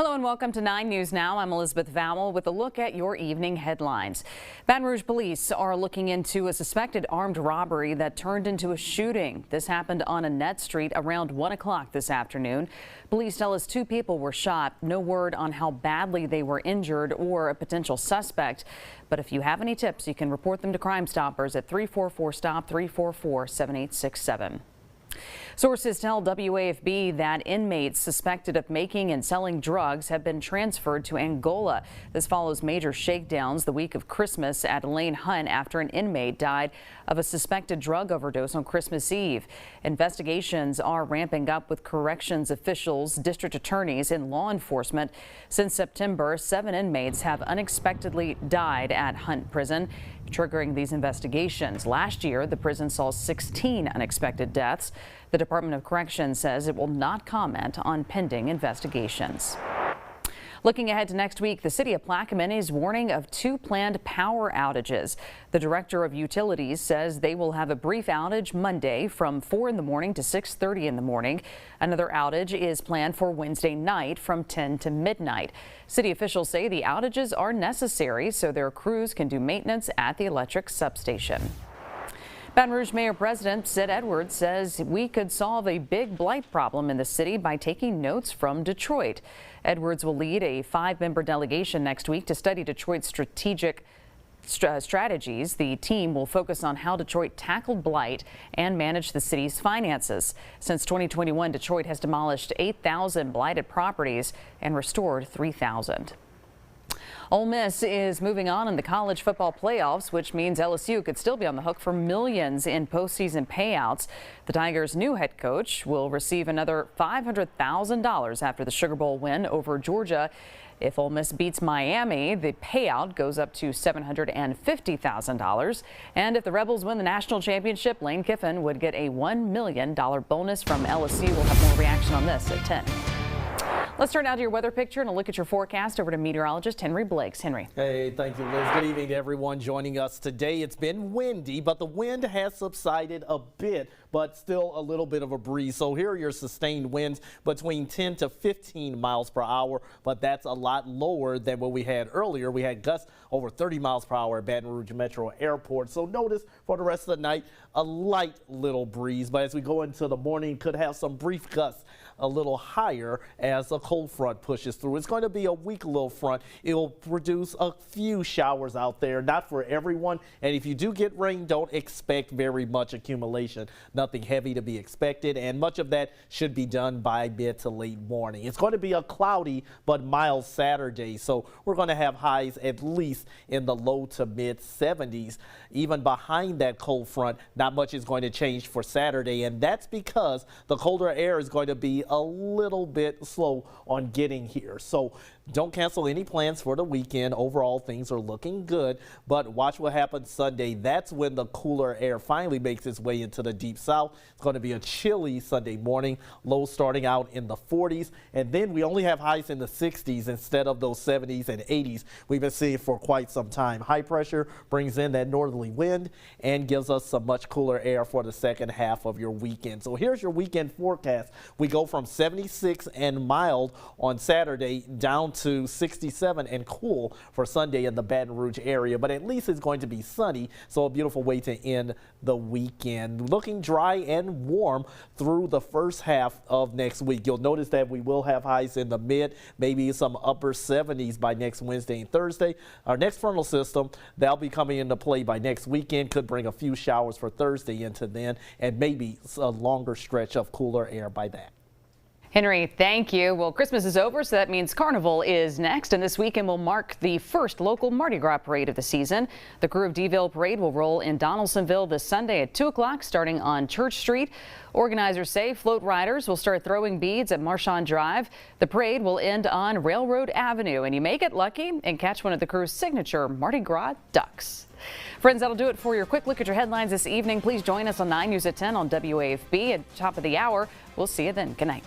Hello and welcome to 9 News Now. I'm Elizabeth Vowell with a look at your evening headlines. Baton Rouge police are looking into a suspected armed robbery that turned into a shooting. This happened on Annette Street around 1 o'clock this afternoon. Police tell us 2 people were shot. No word on how badly they were injured or a potential suspect. But if you have any tips, you can report them to Crime Stoppers at 344-STOP, 344-7867. Sources tell WAFB that inmates suspected of making and selling drugs have been transferred to Angola. This follows major shakedowns the week of Christmas at Elaine Hunt after an inmate died of a suspected drug overdose on Christmas Eve. Investigations are ramping up with corrections officials, district attorneys, and law enforcement. Since September, 7 inmates have unexpectedly died at Hunt Prison, triggering these investigations. Last year, the prison saw 16 unexpected deaths. The Department of Corrections says it will not comment on pending investigations. Looking ahead to next week, the city of Plaquemine is warning of 2 planned power outages. The director of utilities says they will have a brief outage Monday from 4 in the morning to 6:30 in the morning. Another outage is planned for Wednesday night from 10 to midnight. City officials say the outages are necessary so their crews can do maintenance at the electric substation. Baton Rouge Mayor President Sid Edwards says we could solve a big blight problem in the city by taking notes from Detroit. Edwards will lead a 5-member delegation next week to study Detroit's strategic strategies. The team will focus on how Detroit tackled blight and managed the city's finances. Since 2021, Detroit has demolished 8,000 blighted properties and restored 3,000. Ole Miss is moving on in the college football playoffs, which means LSU could still be on the hook for millions in postseason payouts. The Tigers' new head coach will receive another $500,000 after the Sugar Bowl win over Georgia. If Ole Miss beats Miami, the payout goes up to $750,000. And if the Rebels win the national championship, Lane Kiffin would get a $1 million bonus from LSU. We'll have more reaction on this at 10. Let's turn now to your weather picture and a look at your forecast over to meteorologist Henry Blakes. Henry. Hey, thank you, Liz. Good evening to everyone joining us today. It's been windy, but the wind has subsided a bit, but still a little bit of a breeze. So here are your sustained winds between 10 to 15 miles per hour, but that's a lot lower than what we had earlier. We had gusts over 30 miles per hour at Baton Rouge Metro Airport. So notice for the rest of the night, a light little breeze, but as we go into the morning, could have some brief gusts a little higher as a cold front pushes through. It's going to be a weak little front. It will produce a few showers out there, not for everyone. And if you do get rain, don't expect very much accumulation. Nothing heavy to be expected, and much of that should be done by mid to late morning. It's going to be a cloudy but mild Saturday, so we're going to have highs at least in the low to mid 70s. Even behind that cold front, not much is going to change for Saturday, and that's because the colder air is going to be a little bit slow on getting here. So don't cancel any plans for the weekend. Overall, things are looking good, but watch what happens Sunday. That's when the cooler air finally makes its way into the deep south. It's going to be a chilly Sunday morning, lows starting out in the 40s, and then we only have highs in the 60s instead of those 70s and 80s we've been seeing for quite some time. High pressure brings in that northerly wind and gives us some much cooler air for the second half of your weekend. So here's your weekend forecast. We go from 76 and mild on Saturday down to 67 and cool for Sunday in the Baton Rouge area, but at least it's going to be sunny, so a beautiful way to end the weekend. Looking dry and warm through the first half of next week. You'll notice that we will have highs in the mid, maybe some upper 70s by next Wednesday and Thursday. Our next frontal system, that'll be coming into play by next weekend, could bring a few showers for Thursday into then, and maybe a longer stretch of cooler air by that. Henry, thank you. Well, Christmas is over, so that means Carnival is next, and this weekend will mark the first local Mardi Gras parade of the season. The Crew of Deville parade will roll in Donaldsonville this Sunday at 2 o'clock, starting on Church Street. Organizers say float riders will start throwing beads at Marchand Drive. The parade will end on Railroad Avenue, and you may get lucky and catch one of the Crew's signature Mardi Gras ducks. Friends, that'll do it for your quick look at your headlines this evening. Please join us on 9 News at 10 on WAFB at the top of the hour. We'll see you then. Good night.